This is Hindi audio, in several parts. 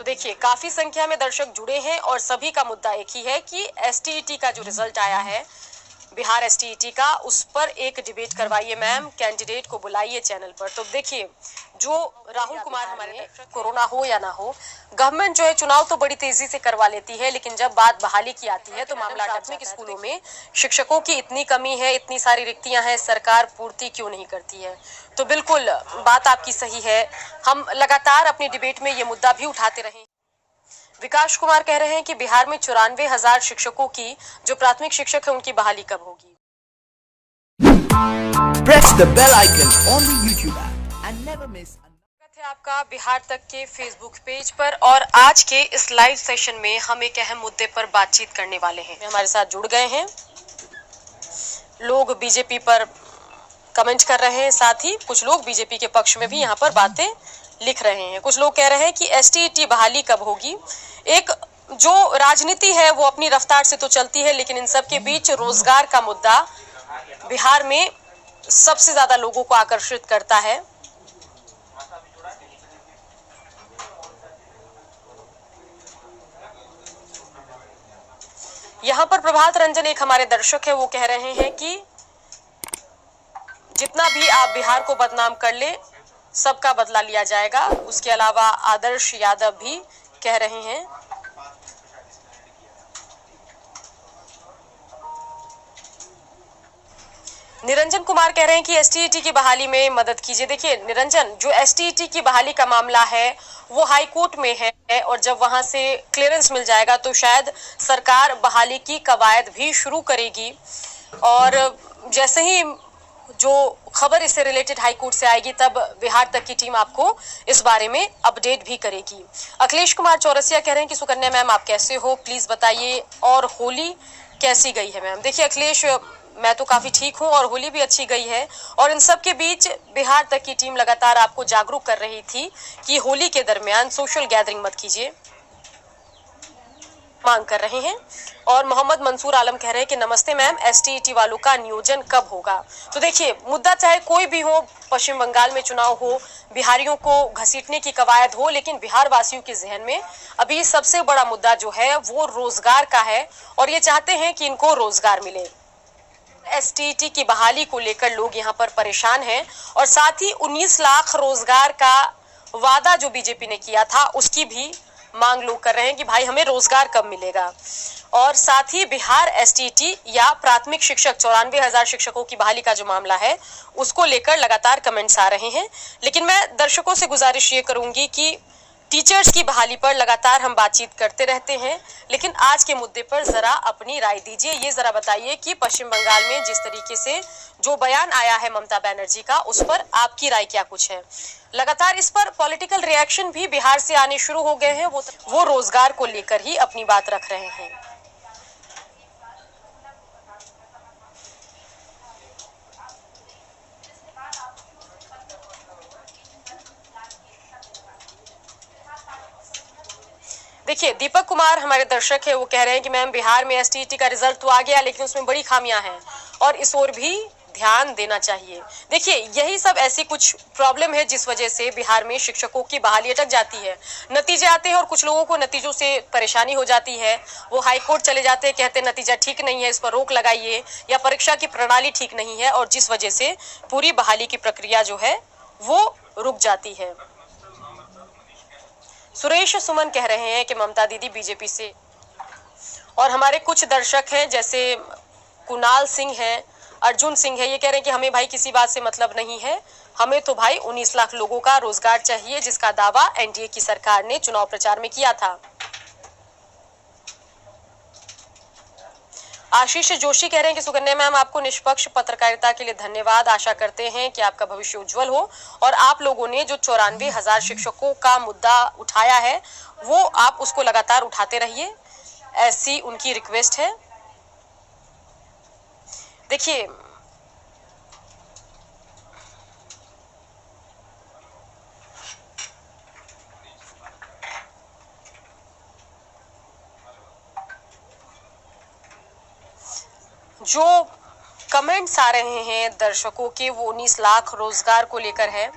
तो देखिए काफी संख्या में दर्शक जुड़े हैं और सभी का मुद्दा एक ही है कि एसटीईटी का जो रिजल्ट आया है बिहार एसटीईटी का, उस पर एक डिबेट करवाइए मैम, कैंडिडेट को बुलाइए चैनल पर। तो देखिए जो राहुल कुमार हमारे कोरोना हो या ना हो, गवर्नमेंट जो है चुनाव तो बड़ी तेजी से करवा लेती है, लेकिन जब बात बहाली की आती है तो मामला प्राथमिक स्कूलों में शिक्षकों की इतनी कमी है, इतनी सारी रिक्तियां हैं, सरकार पूर्ति क्यों नहीं करती है। तो बिल्कुल बात आपकी सही है, हम लगातार अपनी डिबेट में ये मुद्दा भी उठाते रहे। विकास कुमार कह रहे हैं कि बिहार में 94,000 शिक्षकों की, जो प्राथमिक शिक्षक है, उनकी बहाली कब होगी। Press the bell icon on the YouTube app and never miss. स्वागत है आपका बिहार तक के फेसबुक पेज पर, और आज के इस लाइव सेशन में हम एक अहम मुद्दे पर बातचीत करने वाले हैं। हमारे साथ जुड़ गए हैं लोग, बीजेपी पर कमेंट कर रहे हैं, साथ ही कुछ लोग बीजेपी के पक्ष में भी यहाँ पर बातें लिख रहे हैं। कुछ लोग कह रहे हैं कि एसटीईटी बहाली कब होगी। एक जो राजनीति है वो अपनी रफ्तार से तो चलती है, लेकिन इन सब के बीच रोजगार का मुद्दा बिहार में सबसे ज्यादा लोगों को आकर्षित करता है। यहाँ पर प्रभात रंजन एक हमारे दर्शक है, वो कह रहे हैं कि जितना भी आप बिहार को बदनाम कर ले सबका बदला लिया जाएगा। उसके अलावा आदर्श यादव भी कह रहे हैं। निरंजन कुमार कह रहे हैं कि एसटीईटी की बहाली में मदद कीजिए। देखिए निरंजन, जो एसटीईटी की बहाली का मामला है वो हाई कोर्ट में है, और जब वहां से क्लियरेंस मिल जाएगा तो शायद सरकार बहाली की कवायद भी शुरू करेगी, और जैसे ही जो खबर इससे रिलेटेड हाई कोर्ट से आएगी तब बिहार तक की टीम आपको इस बारे में अपडेट भी करेगी। अखिलेश कुमार चौरसिया कह रहे हैं कि सुकन्या मैम आप कैसे हो, प्लीज बताइए, और होली कैसी गई है मैम। देखिए अखिलेश, मैं तो काफी ठीक हूं और होली भी अच्छी गई है, और इन सब के बीच बिहार तक की टीम लगातार आपको जागरूक कर रही थी कि होली के दरमियान सोशल गैदरिंग मत कीजिए, मांग कर रहे हैं। और मोहम्मद मंसूर आलम कह रहे हैं कि नमस्ते मैम, एसटीईटी वालों का नियोजन कब होगा। तो देखिए मुद्दा चाहे कोई भी हो, पश्चिम बंगाल में चुनाव हो, बिहारियों को घसीटने की कवायद हो, लेकिन बिहार वासियों के जहन में अभी सबसे बड़ा मुद्दा जो है वो रोजगार का है, और ये चाहते हैं कि इनको रोजगार मिले। एसटीईटी की बहाली को लेकर लोग यहाँ पर परेशान हैं, और साथ ही 19 लाख रोजगार का वादा जो बीजेपी ने किया था उसकी भी मांग लोग कर रहे हैं कि भाई हमें रोजगार कब मिलेगा। और साथ ही बिहार एसटीईटी या प्राथमिक शिक्षक 94,000 शिक्षकों की बहाली का जो मामला है उसको लेकर लगातार कमेंट्स आ रहे हैं, लेकिन मैं दर्शकों से गुजारिश ये करूंगी कि टीचर्स की बहाली पर लगातार हम बातचीत करते रहते हैं, लेकिन आज के मुद्दे पर जरा अपनी राय दीजिए। ये जरा बताइए कि पश्चिम बंगाल में जिस तरीके से जो बयान आया है ममता बनर्जी का, उस पर आपकी राय क्या कुछ है। लगातार इस पर पॉलिटिकल रिएक्शन भी बिहार से आने शुरू हो गए हैं, वो रोजगार को लेकर ही अपनी बात रख रहे हैं। देखिए दीपक कुमार हमारे दर्शक है, वो कह रहे हैं कि मैम बिहार में एसटीईटी का रिजल्ट तो आ गया, लेकिन उसमें बड़ी खामियां हैं और इस ओर भी ध्यान देना चाहिए। देखिए यही सब ऐसी कुछ प्रॉब्लम है जिस वजह से बिहार में शिक्षकों की बहाली अटक जाती है। नतीजे आते हैं और कुछ लोगों को नतीजों से परेशानी हो जाती है, वो हाई कोर्ट चले जाते हैं, कहते हैं नतीजा ठीक नहीं है, इस पर रोक लगाइए, या परीक्षा की प्रणाली ठीक नहीं है, और जिस वजह से पूरी बहाली की प्रक्रिया जो है वो रुक जाती है। सुरेश सुमन कह रहे हैं कि ममता दीदी बीजेपी से, और हमारे कुछ दर्शक हैं जैसे कुणाल सिंह है, अर्जुन सिंह है, ये कह रहे हैं कि हमें भाई किसी बात से मतलब नहीं है, हमें तो भाई 19 लाख लोगों का रोजगार चाहिए, जिसका दावा एनडीए की सरकार ने चुनाव प्रचार में किया था। आशीष जोशी कह रहे हैं कि सुकन्या मैम आपको निष्पक्ष पत्रकारिता के लिए धन्यवाद, आशा करते हैं कि आपका भविष्य उज्जवल हो, और आप लोगों ने जो 94,000 शिक्षकों का मुद्दा उठाया है वो आप उसको लगातार उठाते रहिए, ऐसी उनकी रिक्वेस्ट है। देखिए जो कमेंट्स आ रहे हैं दर्शकों के वो 19 लाख रोजगार को लेकर है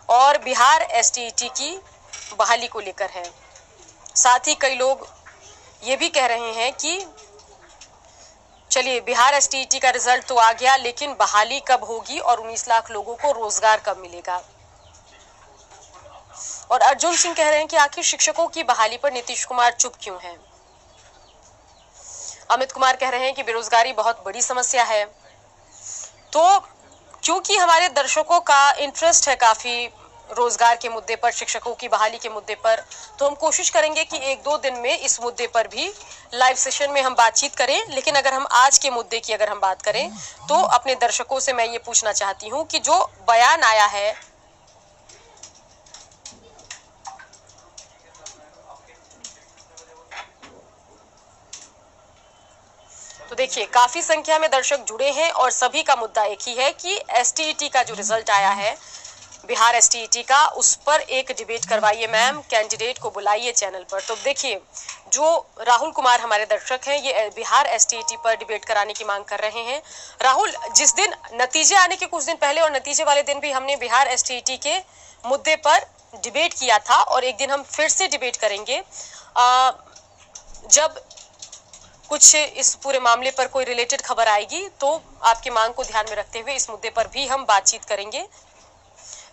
और बिहार एसटीईटी की बहाली को लेकर है। साथ ही कई लोग ये भी कह रहे हैं कि चलिए बिहार एसटीईटी का रिजल्ट तो आ गया, लेकिन बहाली कब होगी और 19 लाख लोगों को रोजगार कब मिलेगा। और अर्जुन सिंह कह रहे हैं कि आखिर शिक्षकों की बहाली पर नीतीश कुमार चुप क्यों हैं। अमित कुमार कह रहे हैं कि बेरोजगारी बहुत बड़ी समस्या है। तो क्योंकि हमारे दर्शकों का इंटरेस्ट है काफी रोजगार के मुद्दे पर, शिक्षकों की बहाली के मुद्दे पर, तो हम कोशिश करेंगे कि 1-2 दिन में इस मुद्दे पर भी लाइव सेशन में हम बातचीत करें। लेकिन अगर हम आज के मुद्दे की अगर हम बात करें तो अपने दर्शकों से मैं ये पूछना चाहती हूँ कि जो बयान आया है तो देखिए काफी संख्या में दर्शक जुड़े हैं और सभी का मुद्दा एक ही है कि एसटीईटी का जो रिजल्ट आया है बिहार एसटीईटी का, उस पर एक डिबेट करवाइए मैम, कैंडिडेट को बुलाइए चैनल पर। तो देखिए जो राहुल कुमार हमारे दर्शक हैं ये बिहार एसटीईटी पर डिबेट कराने की मांग कर रहे हैं। राहुल, जिस दिन नतीजे आने के कुछ दिन पहले और नतीजे वाले दिन भी हमने बिहार एसटीईटी के मुद्दे पर डिबेट किया था और एक दिन हम फिर से डिबेट करेंगे जब कुछ इस पूरे मामले पर कोई रिलेटेड खबर आएगी, तो आपकी मांग को ध्यान में रखते हुए इस मुद्दे पर भी हम बातचीत करेंगे।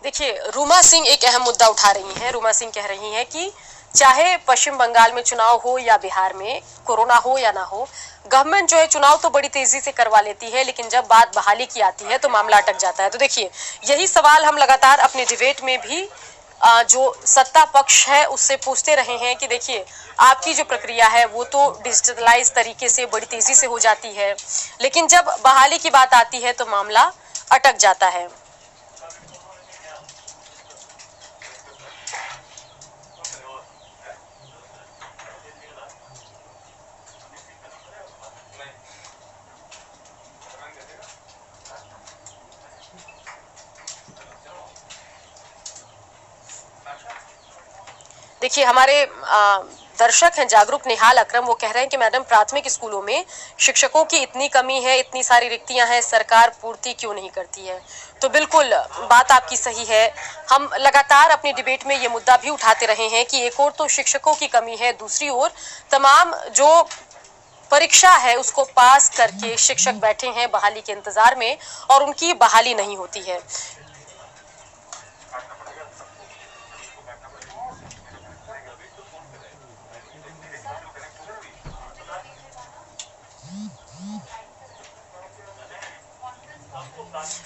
देखिए रूमा सिंह एक अहम मुद्दा उठा रही हैं। रूमा सिंह कह रही हैं कि चाहे पश्चिम बंगाल में चुनाव हो या बिहार में, कोरोना हो या ना हो, गवर्नमेंट जो है चुनाव तो बड़ी तेजी से करवा लेती है, लेकिन जब बात बहाली की आती है तो मामला अटक जाता है। तो देखिए यही सवाल हम लगातार अपने डिबेट में भी जो सत्ता पक्ष है उससे पूछते रहे हैं कि देखिए आपकी जो प्रक्रिया है वो तो डिजिटलाइज तरीके से बड़ी तेजी से हो जाती है, लेकिन जब बहाली की बात आती है तो मामला अटक जाता है। देखिए हमारे दर्शक हैं जागरूक निहाल अकरम, वो कह रहे हैं कि मैडम प्राथमिक स्कूलों में शिक्षकों की इतनी कमी है, इतनी सारी रिक्तियां हैं, सरकार पूर्ति क्यों नहीं करती है। तो बिल्कुल बात आपकी सही है। हम लगातार अपनी डिबेट में ये मुद्दा भी उठाते रहे हैं कि एक ओर तो शिक्षकों की कमी है, दूसरी ओर तमाम जो परीक्षा है उसको पास करके शिक्षक बैठे हैं बहाली के इंतजार में और उनकी बहाली नहीं होती है।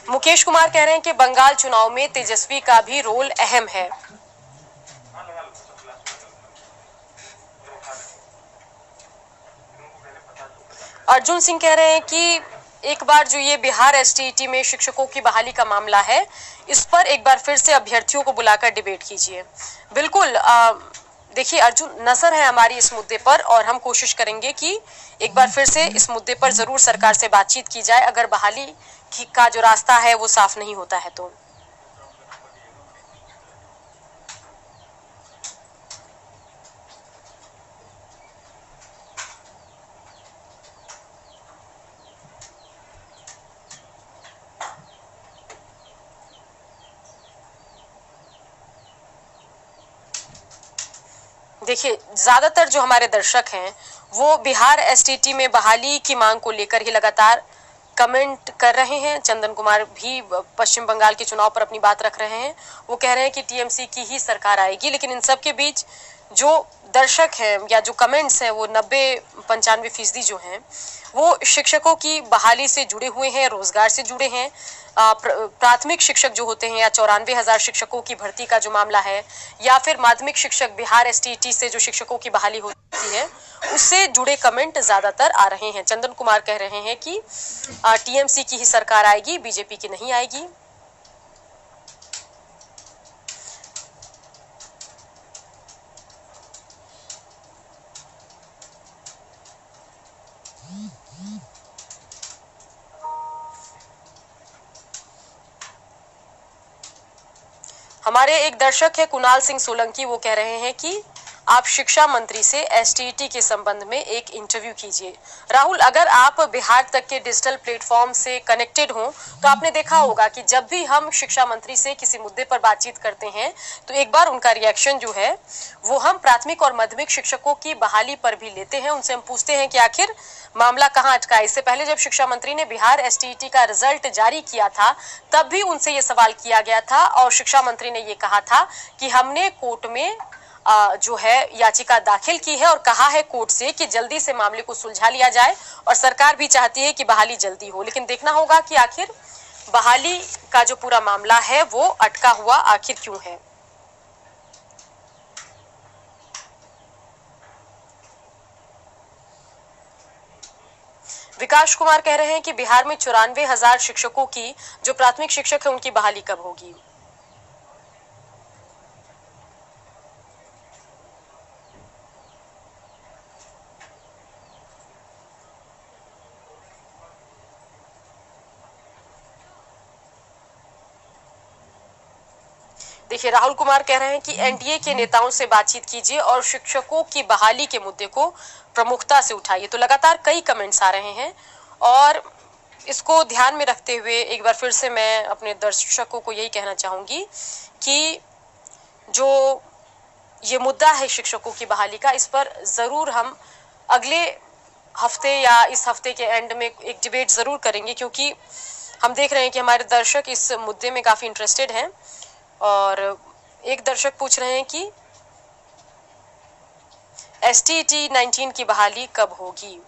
मुकेश कुमार कह रहे हैं कि बंगाल चुनाव में तेजस्वी का भी रोल अहम है। अर्जुन सिंह कह रहे हैं कि एक बार जो ये बिहार एसटीईटी में शिक्षकों की बहाली का मामला है, इस पर एक बार फिर से अभ्यर्थियों को बुलाकर डिबेट कीजिए। बिल्कुल देखिए अर्जुन, नजर है हमारी इस मुद्दे पर और हम कोशिश करेंगे कि एक बार फिर से इस मुद्दे पर जरूर सरकार से बातचीत की जाए अगर बहाली का जो रास्ता है वो साफ नहीं होता है तो। देखिए ज्यादातर जो हमारे दर्शक हैं वो बिहार एसटीईटी में बहाली की मांग को लेकर ही लगातार कमेंट कर रहे हैं। चंदन कुमार भी पश्चिम बंगाल के चुनाव पर अपनी बात रख रहे हैं। वो कह रहे हैं कि टीएमसी की ही सरकार आएगी, लेकिन इन सब के बीच जो दर्शक हैं या जो कमेंट्स हैं वो 90-95% जो हैं वो शिक्षकों की बहाली से जुड़े हुए हैं, रोजगार से जुड़े हैं। प्राथमिक शिक्षक जो होते हैं या 94,000 शिक्षकों की भर्ती का जो मामला है, या फिर माध्यमिक शिक्षक बिहार एसटीईटी से जो शिक्षकों की बहाली होती है उससे जुड़े कमेंट ज्यादातर आ रहे हैं। चंदन कुमार कह रहे हैं कि टीएमसी की ही सरकार आएगी, बीजेपी की नहीं आएगी। हमारे एक दर्शक है कुणाल सिंह सोलंकी, वो कह रहे हैं कि आप शिक्षा मंत्री से एसटीईटी के संबंध में एक इंटरव्यू कीजिए। राहुल, अगर आप बिहार तक के डिजिटल प्लेटफॉर्म से कनेक्टेड हो तो आपने देखा होगा कि जब भी हम शिक्षा मंत्री से किसी मुद्दे पर बातचीत करते हैं तो एक बार उनका रिएक्शन जो है वो हम प्राथमिक और माध्यमिक शिक्षकों की बहाली पर भी लेते हैं। उनसे हम पूछते हैं कि आखिर मामला कहां अटका है। इससे पहले जब शिक्षा मंत्री ने बिहार एसटीईटी का रिजल्ट जारी किया था तब भी उनसे ये सवाल किया गया था और शिक्षा मंत्री ने ये कहा था कि हमने कोर्ट में जो है याचिका दाखिल की है और कहा है कोर्ट से कि जल्दी से मामले को सुलझा लिया जाए और सरकार भी चाहती है कि बहाली जल्दी हो। लेकिन देखना होगा कि आखिर बहाली का जो पूरा मामला है वो अटका हुआ आखिर क्यों है। विकास कुमार कह रहे हैं कि बिहार में 94,000 शिक्षकों की जो प्राथमिक शिक्षक है उनकी बहाली कब होगी। देखिए, राहुल कुमार कह रहे हैं कि एनडीए के नेताओं से बातचीत कीजिए और शिक्षकों की बहाली के मुद्दे को प्रमुखता से उठाइए। तो लगातार कई कमेंट्स आ रहे हैं और इसको ध्यान में रखते हुए एक बार फिर से मैं अपने दर्शकों को यही कहना चाहूंगी कि जो ये मुद्दा है शिक्षकों की बहाली का, इस पर जरूर हम अगले हफ्ते या इस हफ्ते के एंड में एक डिबेट जरूर करेंगे, क्योंकि हम देख रहे हैं कि हमारे दर्शक इस मुद्दे में काफी इंटरेस्टेड हैं। और एक दर्शक पूछ रहे हैं कि एसटीईटी 19 की बहाली कब होगी।